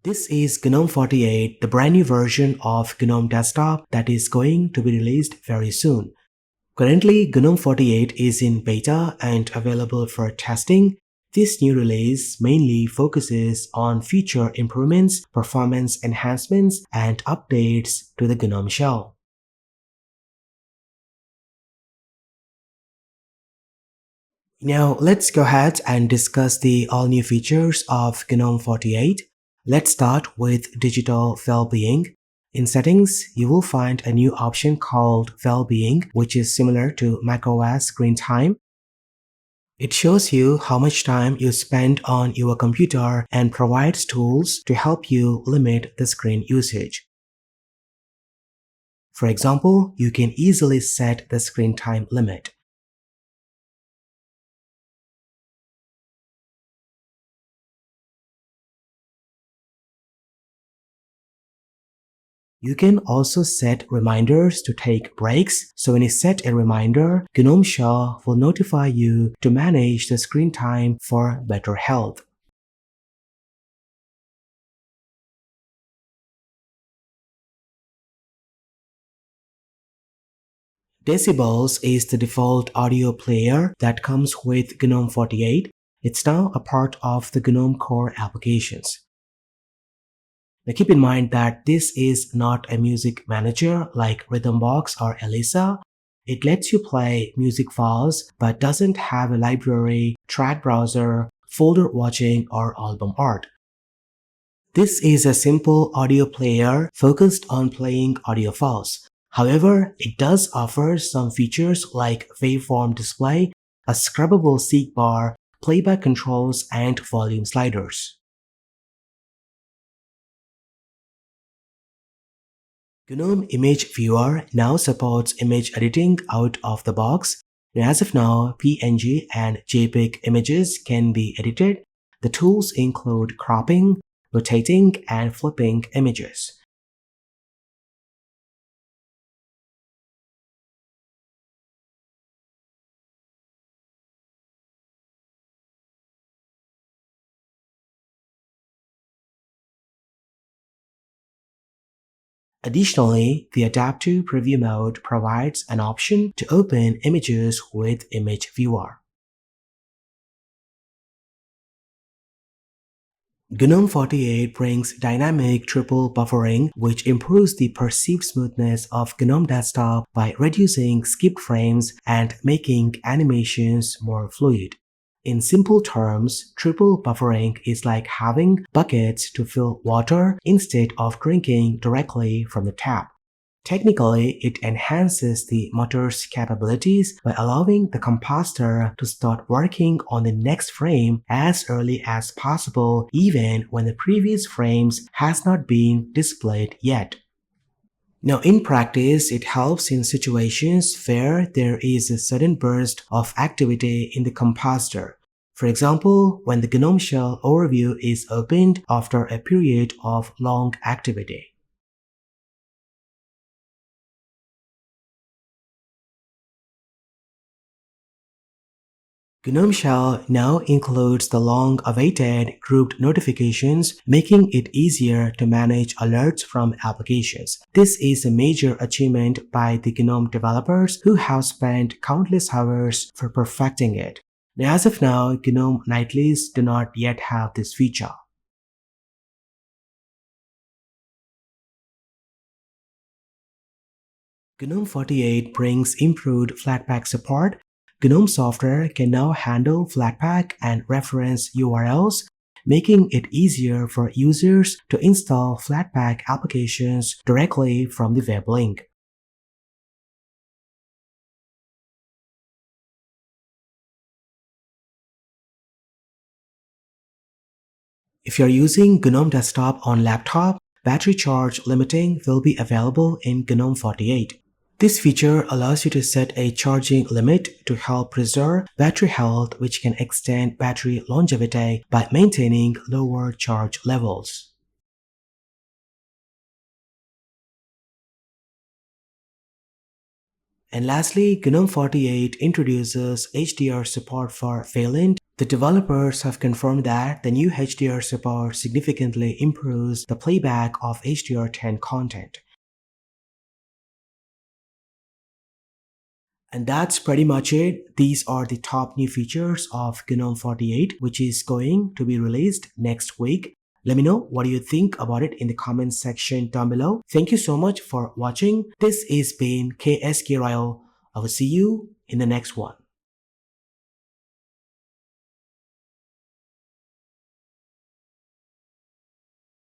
This is GNOME 48, the brand new version of GNOME Desktop that is going to be released very soon. Currently, GNOME 48 is in beta and available for testing. This new release mainly focuses on feature improvements, performance enhancements, and updates to the GNOME shell. Now, let's go ahead and discuss the all-new features of GNOME 48. Let's start with digital well-being. In settings, you will find a new option called well-being, which is similar to macOS screen time. It shows you how much time you spend on your computer and provides tools to help you limit the screen usage. For example, you can easily set the screen time limit. You can also set reminders to take breaks. So when you set a reminder, GNOME Shell will notify you to manage the screen time for better health. Decibels is the default audio player that comes with GNOME 48. It's now a part of the GNOME Core applications. Now keep in mind that this is not a music manager like Rhythmbox or Elisa. It lets you play music files but doesn't have a library, track browser, folder watching, or album art. This is a simple audio player focused on playing audio files. However, it does offer some features like waveform display, a scrubbable seek bar, playback controls, and volume sliders. GNOME Image Viewer now supports image editing out of the box. As of now, PNG and JPEG images can be edited. The tools include cropping, rotating, and flipping images. Additionally, the Adaptive Preview mode provides an option to open images with Image Viewer. GNOME 48 brings dynamic triple buffering, which improves the perceived smoothness of GNOME Desktop by reducing skipped frames and making animations more fluid. In simple terms, triple buffering is like having buckets to fill water instead of drinking directly from the tap. Technically, it enhances the motor's capabilities by allowing the composer to start working on the next frame as early as possible, even when the previous frames has not been displayed yet. Now, in practice, it helps in situations where there is a sudden burst of activity in the composer. For example, when the GNOME Shell overview is opened after a period of long activity. GNOME Shell now includes the long-awaited grouped notifications, making it easier to manage alerts from applications. This is a major achievement by the GNOME developers who have spent countless hours for perfecting it. Now, as of now, GNOME Nightlies do not yet have this feature. GNOME 48 brings improved Flatpak support. GNOME software can now handle Flatpak and reference URLs, making it easier for users to install Flatpak applications directly from the web link. If you're using GNOME Desktop on laptop, battery charge limiting will be available in GNOME 48. This feature allows you to set a charging limit to help preserve battery health, which can extend battery longevity by maintaining lower charge levels. And lastly, GNOME 48 introduces HDR support for Valent. The developers have confirmed that the new HDR support significantly improves the playback of HDR10 content. And that's pretty much it. These are the top new features of GNOME 48, which is going to be released next week. Let me know what do you think about it in the comments section down below. Thank you so much for watching. This has been KSK Ryle. I will see you in the next one.